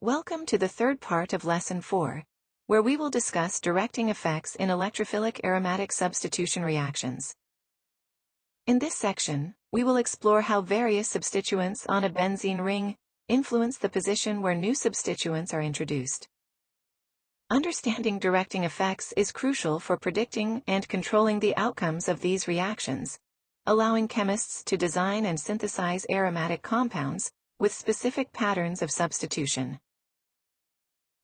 Welcome to the third part of Lesson 4, where we will discuss directing effects in electrophilic aromatic substitution reactions. In this section, we will explore how various substituents on a benzene ring influence the position where new substituents are introduced. Understanding directing effects is crucial for predicting and controlling the outcomes of these reactions, allowing chemists to design and synthesize aromatic compounds with specific patterns of substitution.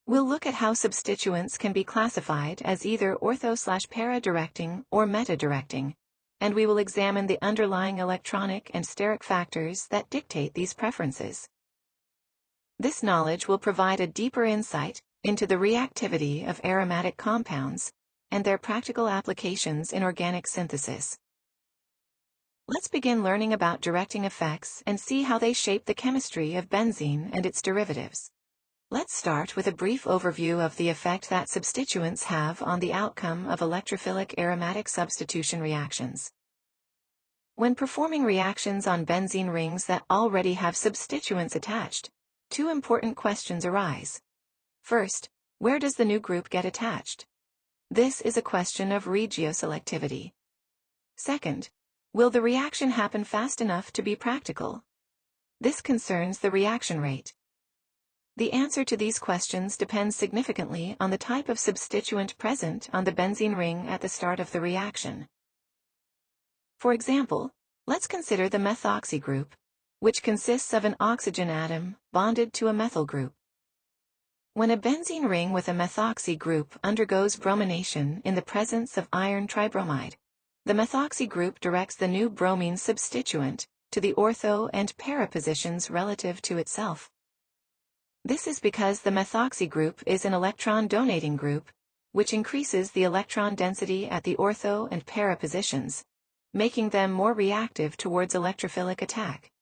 We'll look at how substituents can be classified as either ortho/para-directing or meta-directing, and we will examine the underlying electronic and steric factors that dictate these preferences. This knowledge will provide a deeper insight into the reactivity of aromatic compounds and their practical applications in organic synthesis. Let's begin learning about directing effects and see how they shape the chemistry of benzene and its derivatives. Let's start with a brief overview of the effect that substituents have on the outcome of electrophilic aromatic substitution reactions. When performing reactions on benzene rings that already have substituents attached, two important questions arise. First, where does the new group get attached? This is a question of regioselectivity. Second, will the reaction happen fast enough to be practical? This concerns the reaction rate. The answer to these questions depends significantly on the type of substituent present on the benzene ring at the start of the reaction. For example, let's consider the methoxy group, which consists of an oxygen atom bonded to a methyl group. When a benzene ring with a methoxy group undergoes bromination in the presence of iron tribromide, the methoxy group directs the new bromine substituent to the ortho and para positions relative to itself. This is because the methoxy group is an electron-donating group, which increases the electron density at the ortho and para positions, making them more reactive towards electrophilic attack.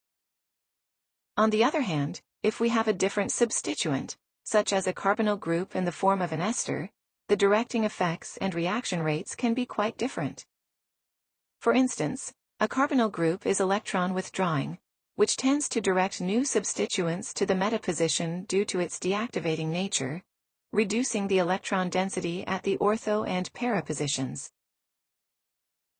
On the other hand, if we have a different substituent, such as a carbonyl group in the form of an ester, the directing effects and reaction rates can be quite different. For instance, a carbonyl group is electron withdrawing, which tends to direct new substituents to the meta position due to its deactivating nature, reducing the electron density at the ortho and para positions.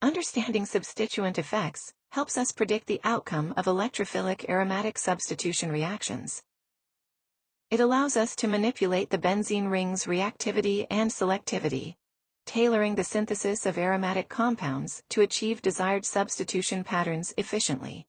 Understanding substituent effects helps us predict the outcome of electrophilic aromatic substitution reactions. It allows us to manipulate the benzene ring's reactivity and selectivity, tailoring the synthesis of aromatic compounds to achieve desired substitution patterns efficiently.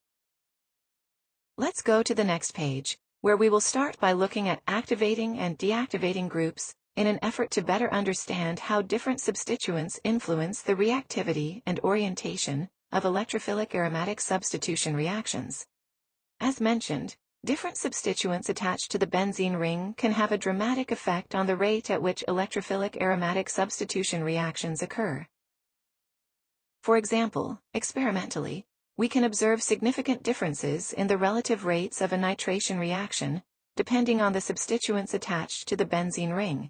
Let's go to the next page, where we will start by looking at activating and deactivating groups in an effort to better understand how different substituents influence the reactivity and orientation of electrophilic aromatic substitution reactions. As mentioned, different substituents attached to the benzene ring can have a dramatic effect on the rate at which electrophilic aromatic substitution reactions occur. For example, experimentally, we can observe significant differences in the relative rates of a nitration reaction, depending on the substituents attached to the benzene ring.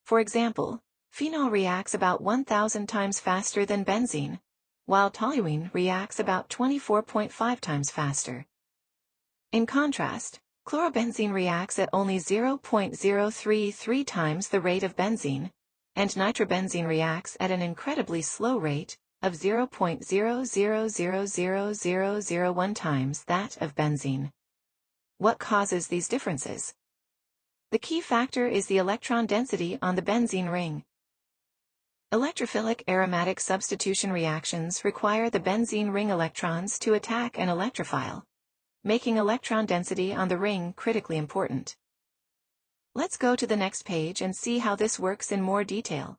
For example, phenol reacts about 1,000 times faster than benzene, while toluene reacts about 24.5 times faster. In contrast, chlorobenzene reacts at only 0.033 times the rate of benzene, and nitrobenzene reacts at an incredibly slow rate of 0.0000001 times that of benzene. What causes these differences? The key factor is the electron density on the benzene ring. Electrophilic aromatic substitution reactions require the benzene ring electrons to attack an electrophile, making electron density on the ring critically important. Let's go to the next page and see how this works in more detail.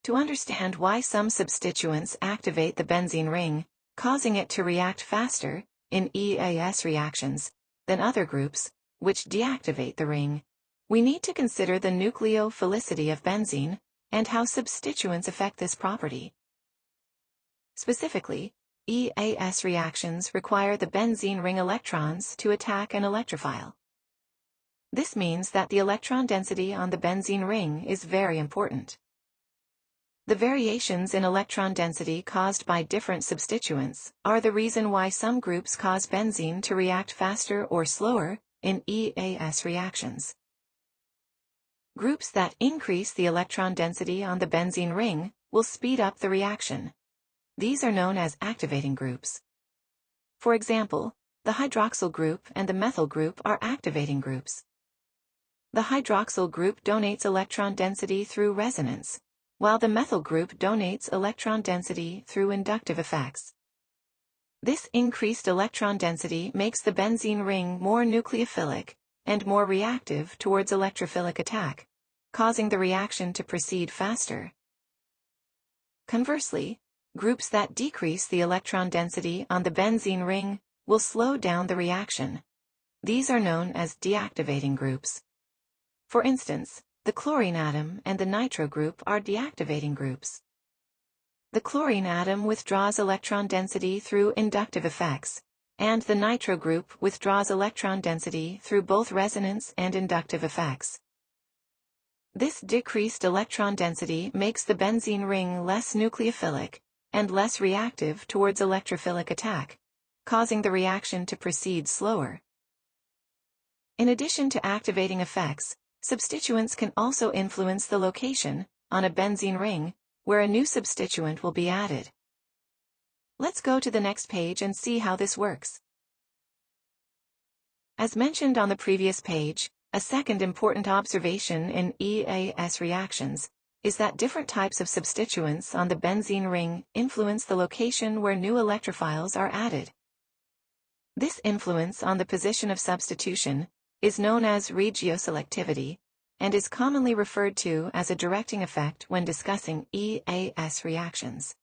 To understand why some substituents activate the benzene ring, causing it to react faster in EAS reactions than other groups, which deactivate the ring, we need to consider the nucleophilicity of benzene and how substituents affect this property. Specifically, EAS reactions require the benzene ring electrons to attack an electrophile. This means that the electron density on the benzene ring is very important. The variations in electron density caused by different substituents are the reason why some groups cause benzene to react faster or slower in EAS reactions. Groups that increase the electron density on the benzene ring will speed up the reaction. These are known as activating groups. For example, the hydroxyl group and the methyl group are activating groups. The hydroxyl group donates electron density through resonance, while the methyl group donates electron density through inductive effects. This increased electron density makes the benzene ring more nucleophilic and more reactive towards electrophilic attack, causing the reaction to proceed faster. Conversely, groups that decrease the electron density on the benzene ring will slow down the reaction. These are known as deactivating groups. For instance, the chlorine atom and the nitro group are deactivating groups. The chlorine atom withdraws electron density through inductive effects, and the nitro group withdraws electron density through both resonance and inductive effects. This decreased electron density makes the benzene ring less nucleophilic and less reactive towards electrophilic attack, causing the reaction to proceed slower. In addition to activating effects, substituents can also influence the location on a benzene ring where a new substituent will be added. Let's go to the next page and see how this works. As mentioned on the previous page, a second important observation in EAS reactions is that different types of substituents on the benzene ring influence the location where new electrophiles are added. This influence on the position of substitution is known as regioselectivity, and is commonly referred to as a directing effect when discussing EAS reactions.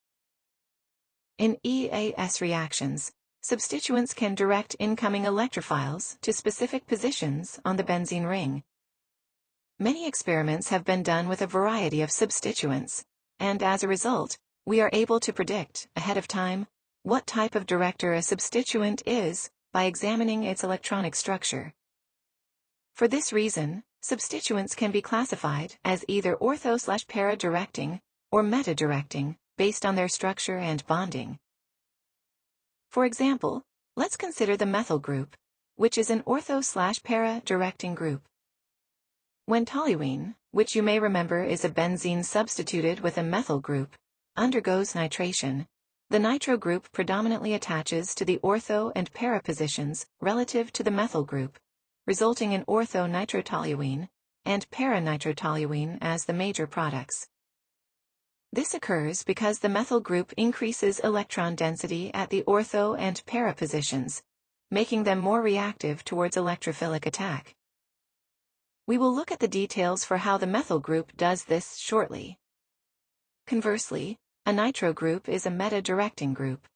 In EAS reactions, substituents can direct incoming electrophiles to specific positions on the benzene ring. Many experiments have been done with a variety of substituents, and as a result, we are able to predict, ahead of time, what type of director a substituent is by examining its electronic structure. For this reason, substituents can be classified as either ortho/para directing or meta-directing based on their structure and bonding. For example, let's consider the methyl group, which is an ortho/para directing group. When toluene, which you may remember is a benzene substituted with a methyl group, undergoes nitration, the nitro group predominantly attaches to the ortho and para positions relative to the methyl group, resulting in ortho-nitrotoluene and para-nitrotoluene as the major products. This occurs because the methyl group increases electron density at the ortho and para positions, making them more reactive towards electrophilic attack. We will look at the details for how the methyl group does this shortly. Conversely, a nitro group is a meta-directing group.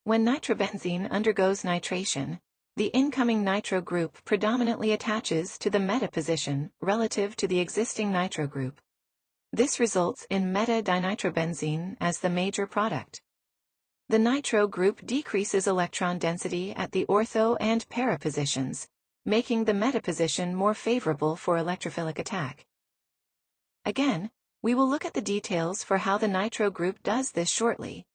When nitrobenzene undergoes nitration, the incoming nitro group predominantly attaches to the meta position relative to the existing nitro group. This results in meta-dinitrobenzene as the major product. The nitro group decreases electron density at the ortho and para positions, making the meta position more favorable for electrophilic attack. Again, we will look at the details for how the nitro group does this shortly.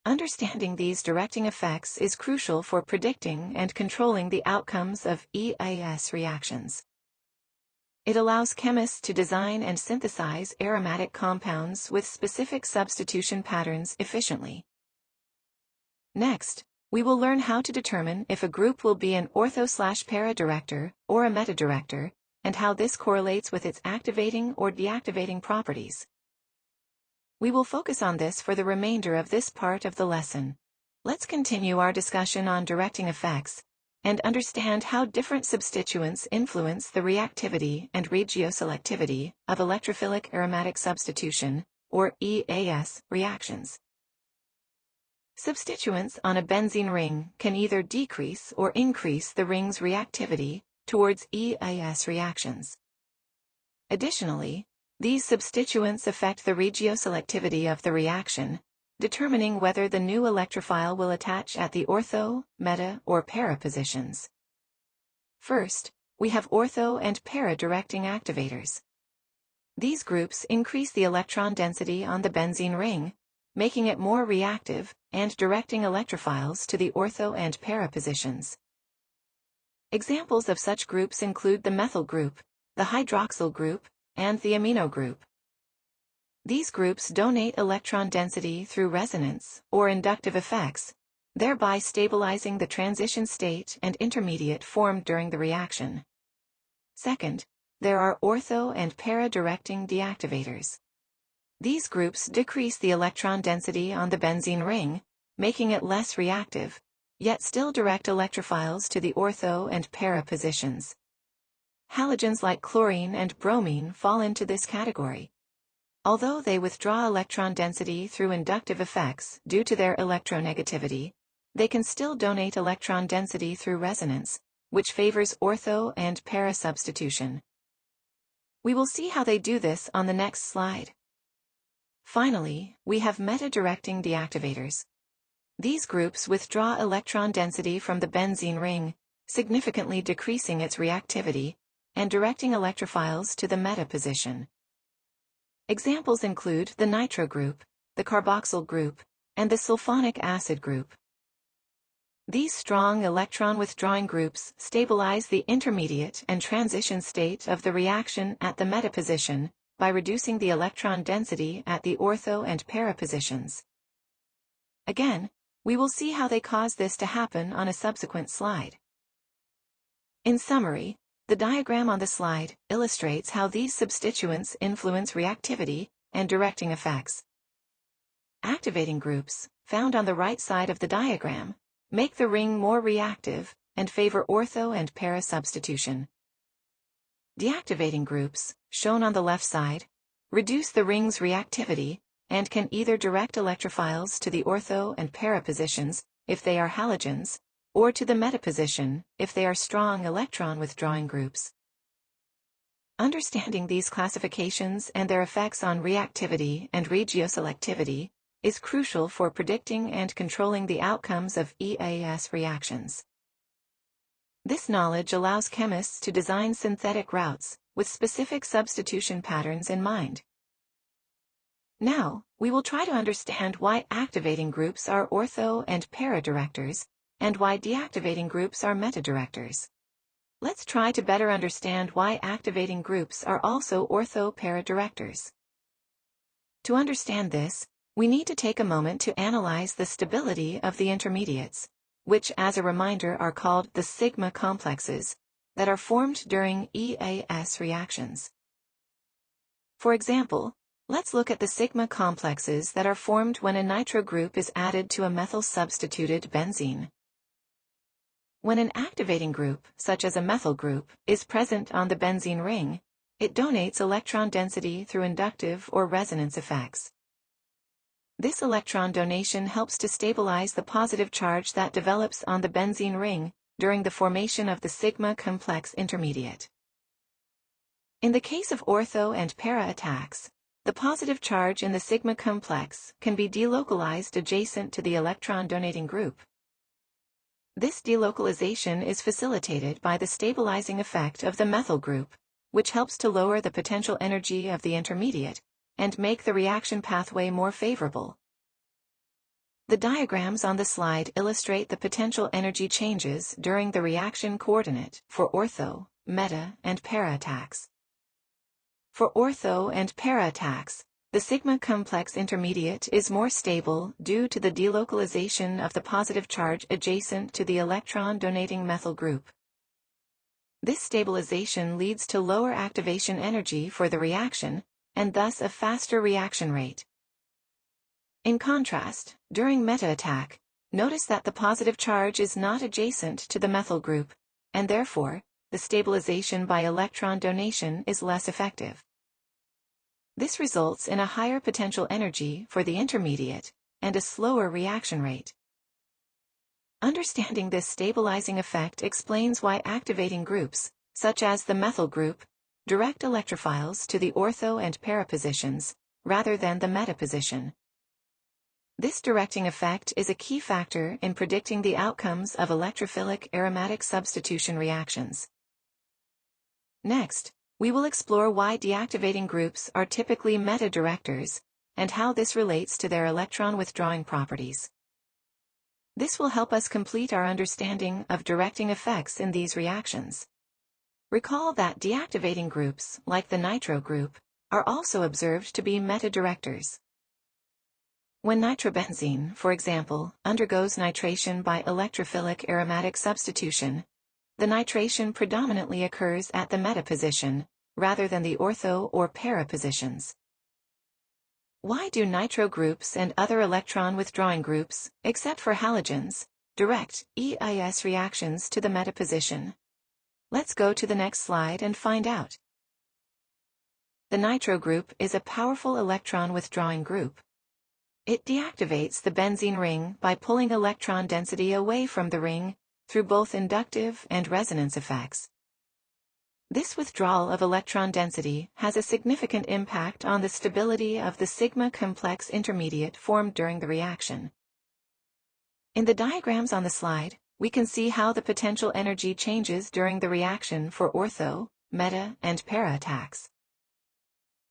Understanding these directing effects is crucial for predicting and controlling the outcomes of EAS reactions. It allows chemists to design and synthesize aromatic compounds with specific substitution patterns efficiently. Next, we will learn how to determine if a group will be an ortho/para director or a meta-director, and how this correlates with its activating or deactivating properties. We will focus on this for the remainder of this part of the lesson. Let's continue our discussion on directing effects, and understand how different substituents influence the reactivity and regioselectivity of electrophilic aromatic substitution, or EAS, reactions. Substituents on a benzene ring can either decrease or increase the ring's reactivity towards EAS reactions. Additionally, these substituents affect the regioselectivity of the reaction, determining whether the new electrophile will attach at the ortho, meta, or para positions. First, we have ortho and para directing activators. These groups increase the electron density on the benzene ring, making it more reactive and directing electrophiles to the ortho and para positions. Examples of such groups include the methyl group, the hydroxyl group, and the amino group. These groups donate electron density through resonance or inductive effects, thereby stabilizing the transition state and intermediate formed during the reaction. Second, there are ortho and para-directing deactivators. These groups decrease the electron density on the benzene ring, making it less reactive, yet still direct electrophiles to the ortho and para positions. Halogens like chlorine and bromine fall into this category. Although they withdraw electron density through inductive effects due to their electronegativity, they can still donate electron density through resonance, which favors ortho and para substitution. We will see how they do this on the next slide. Finally, we have meta-directing deactivators. These groups withdraw electron density from the benzene ring, significantly decreasing its reactivity, and directing electrophiles to the meta position. Examples include the nitro group, the carboxyl group, and the sulfonic acid group. These strong electron-withdrawing groups stabilize the intermediate and transition state of the reaction at the meta position by reducing the electron density at the ortho and para positions. Again, we will see how they cause this to happen on a subsequent slide. In summary, the diagram on the slide illustrates how these substituents influence reactivity and directing effects. Activating groups, found on the right side of the diagram, make the ring more reactive and favor ortho and para substitution. Deactivating groups, shown on the left side, reduce the ring's reactivity and can either direct electrophiles to the ortho and para positions if they are halogens, or to the meta position if they are strong electron-withdrawing groups. Understanding these classifications and their effects on reactivity and regioselectivity is crucial for predicting and controlling the outcomes of EAS reactions. This knowledge allows chemists to design synthetic routes with specific substitution patterns in mind. Now, we will try to understand why activating groups are ortho and para directors, and why deactivating groups are meta-directors. Let's try to better understand why activating groups are also ortho-para directors. To understand this, we need to take a moment to analyze the stability of the intermediates, which as a reminder are called the sigma complexes, that are formed during EAS reactions. For example, let's look at the sigma complexes that are formed when a nitro group is added to a methyl-substituted benzene. When an activating group, such as a methyl group, is present on the benzene ring, it donates electron density through inductive or resonance effects. This electron donation helps to stabilize the positive charge that develops on the benzene ring during the formation of the sigma complex intermediate. In the case of ortho and para attacks, the positive charge in the sigma complex can be delocalized adjacent to the electron donating group. This delocalization is facilitated by the stabilizing effect of the methyl group, which helps to lower the potential energy of the intermediate and make the reaction pathway more favorable. The diagrams on the slide illustrate the potential energy changes during the reaction coordinate for ortho, meta, and para attacks. For ortho and para attacks, the sigma complex intermediate is more stable due to the delocalization of the positive charge adjacent to the electron-donating methyl group. This stabilization leads to lower activation energy for the reaction, and thus a faster reaction rate. In contrast, during meta-attack, notice that the positive charge is not adjacent to the methyl group, and therefore, the stabilization by electron donation is less effective. This results in a higher potential energy for the intermediate, and a slower reaction rate. Understanding this stabilizing effect explains why activating groups, such as the methyl group, direct electrophiles to the ortho and para positions, rather than the meta position. This directing effect is a key factor in predicting the outcomes of electrophilic aromatic substitution reactions. Next, we will explore why deactivating groups are typically meta-directors, and how this relates to their electron-withdrawing properties. This will help us complete our understanding of directing effects in these reactions. Recall that deactivating groups, like the nitro group, are also observed to be meta-directors. When nitrobenzene, for example, undergoes nitration by electrophilic aromatic substitution, the nitration predominantly occurs at the meta position, rather than the ortho or para positions. Why do nitro groups and other electron withdrawing groups, except for halogens, direct EIS reactions to the meta position? Let's go to the next slide and find out. The nitro group is a powerful electron withdrawing group. It deactivates the benzene ring by pulling electron density away from the ring through both inductive and resonance effects. This withdrawal of electron density has a significant impact on the stability of the sigma complex intermediate formed during the reaction. In the diagrams on the slide, we can see how the potential energy changes during the reaction for ortho, meta, and para attacks.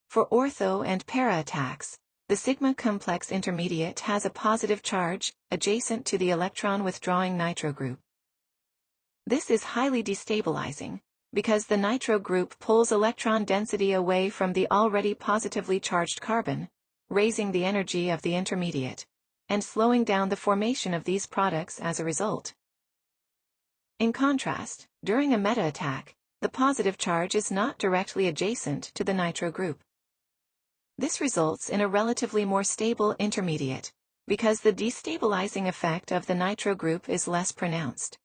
For ortho and para attacks, the sigma complex intermediate has a positive charge adjacent to the electron withdrawing nitro group. This is highly destabilizing, because the nitro group pulls electron density away from the already positively charged carbon, raising the energy of the intermediate, and slowing down the formation of these products as a result. In contrast, during a meta attack, the positive charge is not directly adjacent to the nitro group. This results in a relatively more stable intermediate, because the destabilizing effect of the nitro group is less pronounced.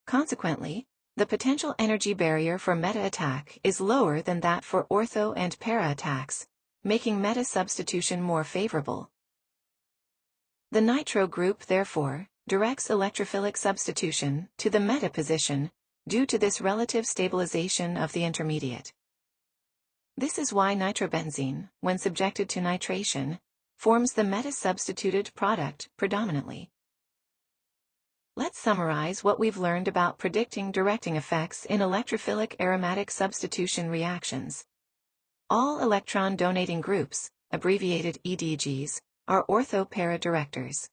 Consequently, the potential energy barrier for meta attack is lower than that for ortho and para attacks, making meta substitution more favorable. The nitro group, therefore, directs electrophilic substitution to the meta position due to this relative stabilization of the intermediate. This is why nitrobenzene, when subjected to nitration, forms the meta-substituted product predominantly. Let's summarize what we've learned about predicting directing effects in electrophilic aromatic substitution reactions. All electron-donating groups, abbreviated EDGs, are ortho-para directors.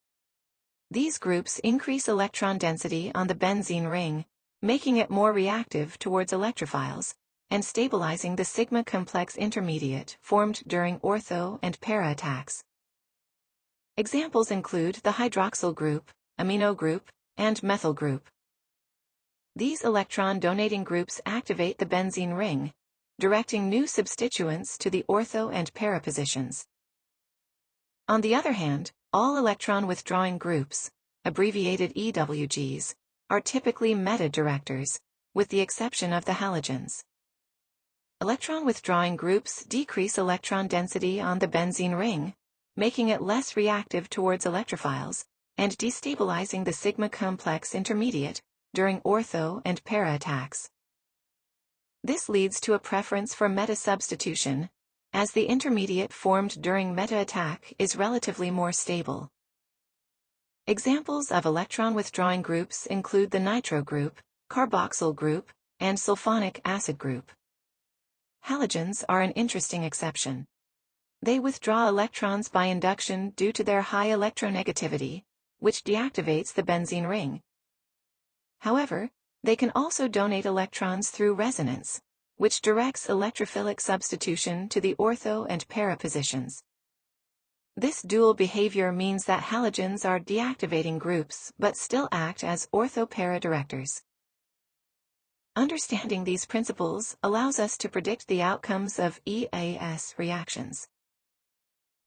These groups increase electron density on the benzene ring, making it more reactive towards electrophiles, and stabilizing the sigma complex intermediate formed during ortho and para attacks. Examples include the hydroxyl group, amino group, and methyl group. These electron-donating groups activate the benzene ring, directing new substituents to the ortho and para positions. On the other hand, all electron-withdrawing groups, abbreviated EWGs, are typically meta-directors, with the exception of the halogens. Electron-withdrawing groups decrease electron density on the benzene ring, making it less reactive towards electrophiles, and destabilizing the sigma complex intermediate during ortho and para attacks. This leads to a preference for meta-substitution, as the intermediate formed during meta-attack is relatively more stable. Examples of electron-withdrawing groups include the nitro group, carboxyl group, and sulfonic acid group. Halogens are an interesting exception. They withdraw electrons by induction due to their high electronegativity, which deactivates the benzene ring. However, they can also donate electrons through resonance, which directs electrophilic substitution to the ortho and para positions. This dual behavior means that halogens are deactivating groups but still act as ortho-para directors. Understanding these principles allows us to predict the outcomes of EIS reactions.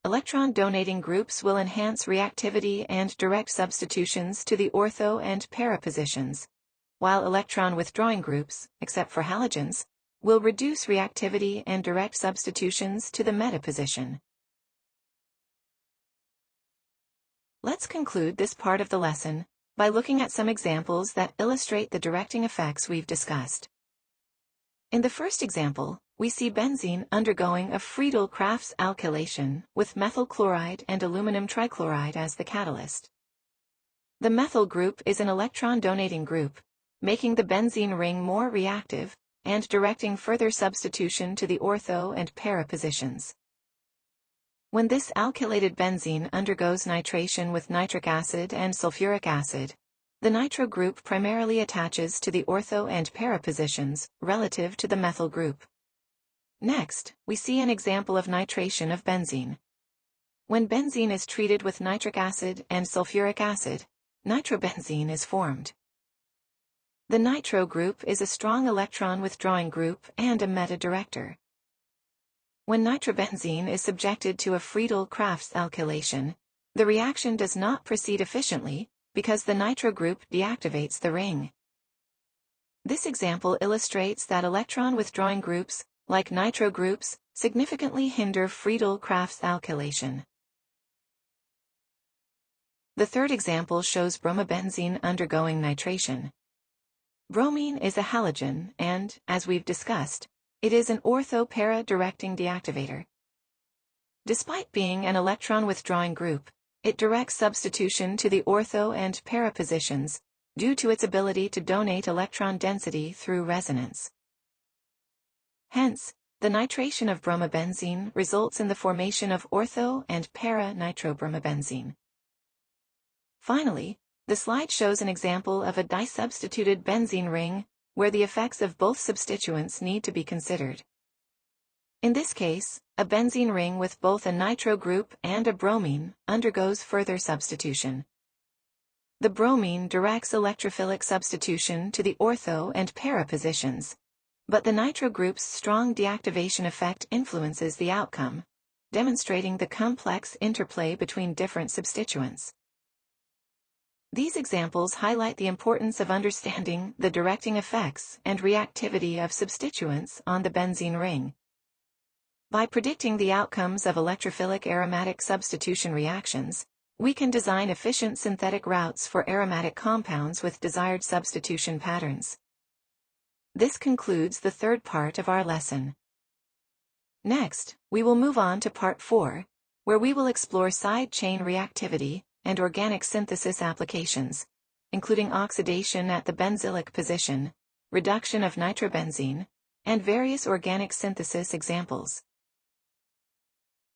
Electron-donating groups will enhance reactivity and direct substitutions to the ortho and para positions, while electron-withdrawing groups, except for halogens, will reduce reactivity and direct substitutions to the meta position. Let's conclude this part of the lesson by looking at some examples that illustrate the directing effects we've discussed. In the first example, we see benzene undergoing a Friedel-Crafts alkylation with methyl chloride and aluminum trichloride as the catalyst. The methyl group is an electron-donating group, making the benzene ring more reactive and directing further substitution to the ortho and para positions. When this alkylated benzene undergoes nitration with nitric acid and sulfuric acid, the nitro group primarily attaches to the ortho and para positions relative to the methyl group. Next, we see an example of nitration of benzene. When benzene is treated with nitric acid and sulfuric acid, nitrobenzene is formed. The nitro group is a strong electron withdrawing group and a meta-director. When nitrobenzene is subjected to a Friedel-Crafts alkylation, the reaction does not proceed efficiently because the nitro group deactivates the ring. This example illustrates that electron withdrawing groups, like nitro groups, significantly hinder Friedel-Crafts alkylation. The third example shows bromobenzene undergoing nitration. Bromine is a halogen and, as we've discussed, it is an ortho-para directing deactivator. Despite being an electron withdrawing group, it directs substitution to the ortho and para positions, due to its ability to donate electron density through resonance. Hence, the nitration of bromobenzene results in the formation of ortho and para nitrobromobenzene. Finally, the slide shows an example of a disubstituted benzene ring, where the effects of both substituents need to be considered. In this case, a benzene ring with both a nitro group and a bromine undergoes further substitution. The bromine directs electrophilic substitution to the ortho and para positions, but the nitro group's strong deactivation effect influences the outcome, demonstrating the complex interplay between different substituents. These examples highlight the importance of understanding the directing effects and reactivity of substituents on the benzene ring. By predicting the outcomes of electrophilic aromatic substitution reactions, we can design efficient synthetic routes for aromatic compounds with desired substitution patterns. This concludes the third part of our lesson. Next, we will move on to part 4, where we will explore side chain reactivity and organic synthesis applications, including oxidation at the benzylic position, reduction of nitrobenzene, and various organic synthesis examples.